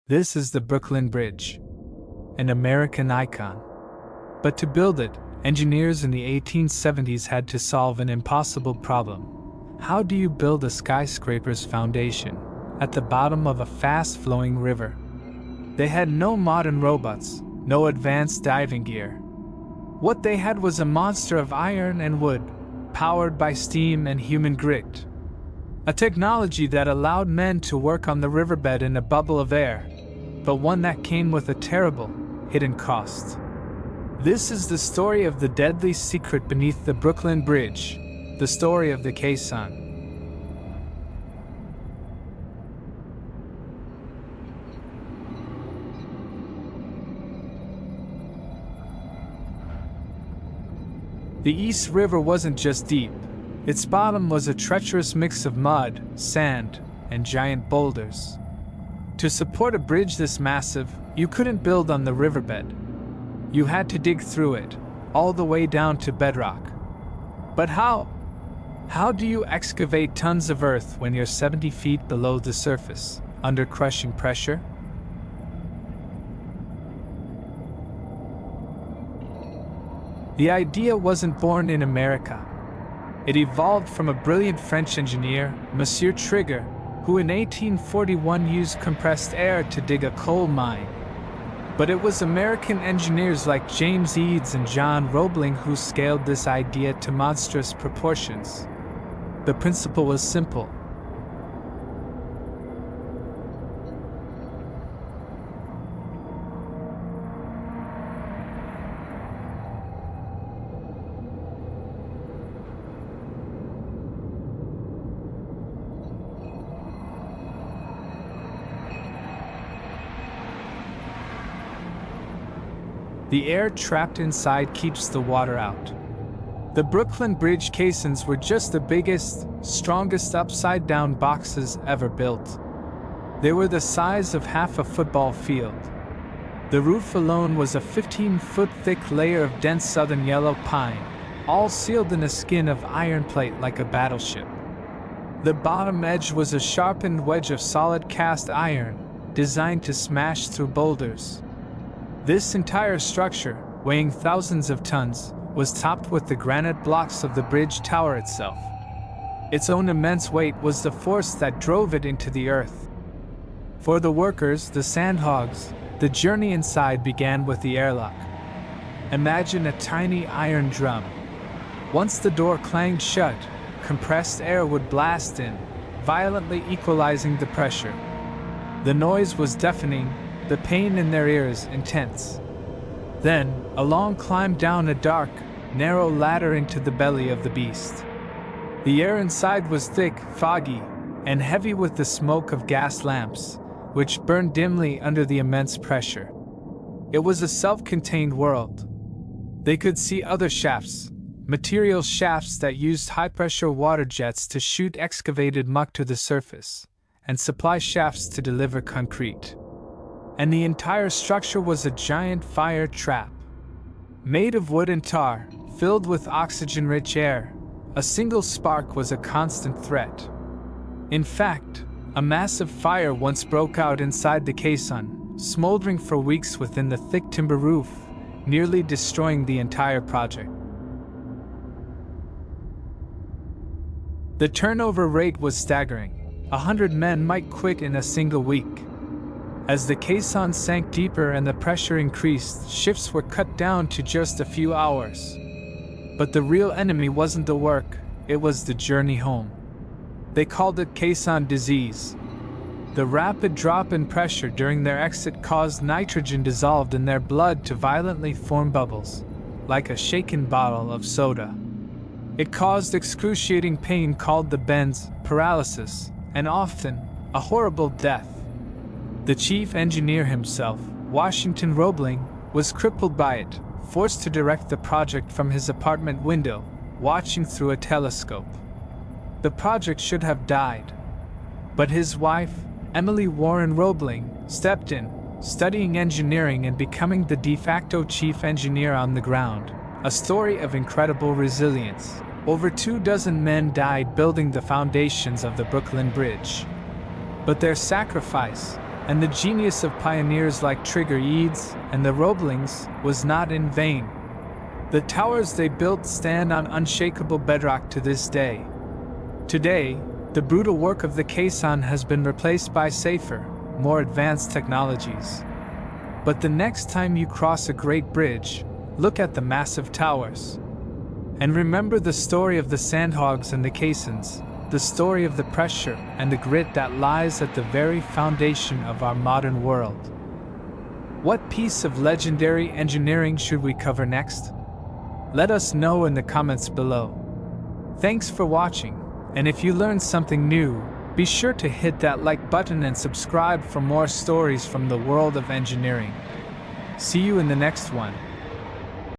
This is the Brooklyn Bridge, an American icon. But to build it, engineers in the 1870s had to solve an impossible problem. How do you build a skyscraper's foundation at the bottom of a fast-flowing river? They had no modern robots, no advanced diving gear. What they had was a monster of iron and wood, powered by steam and human grit. A technology that allowed men to work on the riverbed in a bubble of air, but one that came with a terrible, hidden cost. This is the story of the deadly secret beneath the Brooklyn Bridge, the story of the Caisson. The East River wasn't just deep. Its bottom was a treacherous mix of mud, sand, and giant boulders. To support a bridge this massive, you couldn't build on the riverbed. You had to dig through it, all the way down to bedrock. But how? How do you excavate tons of earth when you're 70 feet below the surface, under crushing pressure? The idea wasn't born in America. It evolved from a brilliant French engineer, Monsieur Trigger, who in 1841 used compressed air to dig a coal mine. But it was American engineers like James Eads and John Roebling who scaled this idea to monstrous proportions. The principle was simple. The air trapped inside keeps the water out. The Brooklyn Bridge caissons were just the biggest, strongest upside-down boxes ever built. They were the size of half a football field. The roof alone was a 15-foot thick layer of dense southern yellow pine, all sealed in a skin of iron plate like a battleship. The bottom edge was a sharpened wedge of solid cast iron, designed to smash through boulders. This entire structure, weighing thousands of tons, was topped with the granite blocks of the bridge tower itself. Its own immense weight was the force that drove it into the earth. For the workers, the Sandhogs, the journey inside began with the airlock. Imagine a tiny iron drum. Once the door clanged shut, compressed air would blast in, violently equalizing the pressure. The noise was deafening, the pain in their ears intense. Then, a long climb down a dark, narrow ladder into the belly of the beast. The air inside was thick, foggy, and heavy with the smoke of gas lamps, which burned dimly under the immense pressure. It was a self-contained world. They could see other shafts, material shafts that used high-pressure water jets to shoot excavated muck to the surface, and supply shafts to deliver concrete. And the entire structure was a giant fire trap. Made of wood and tar, filled with oxygen-rich air, a single spark was a constant threat. In fact, a massive fire once broke out inside the caisson, smoldering for weeks within the thick timber roof, nearly destroying the entire project. The turnover rate was staggering. 100 men might quit in a single week. As the caisson sank deeper and the pressure increased, shifts were cut down to just a few hours. But the real enemy wasn't the work, it was the journey home. They called it caisson disease. The rapid drop in pressure during their exit caused nitrogen dissolved in their blood to violently form bubbles, like a shaken bottle of soda. It caused excruciating pain called the bends, paralysis, and often, a horrible death. The chief engineer himself, Washington Roebling, was crippled by it, forced to direct the project from his apartment window, watching through a telescope. The project should have died. But his wife, Emily Warren Roebling, stepped in, studying engineering and becoming the de facto chief engineer on the ground, a story of incredible resilience. Over 24 men died building the foundations of the Brooklyn Bridge. But their sacrifice, and the genius of pioneers like Trigger Eads and the Roeblings was not in vain. The towers they built stand on unshakable bedrock to this day. Today, the brutal work of the Caisson has been replaced by safer, more advanced technologies. But the next time you cross a great bridge, look at the massive towers. And remember the story of the Sandhogs and the Caissons, the story of the pressure and the grit that lies at the very foundation of our modern world. What piece of legendary engineering should we cover next? Let us know in the comments below. Thanks for watching, and if you learned something new, be sure to hit that like button and subscribe for more stories from the world of engineering. See you in the next one.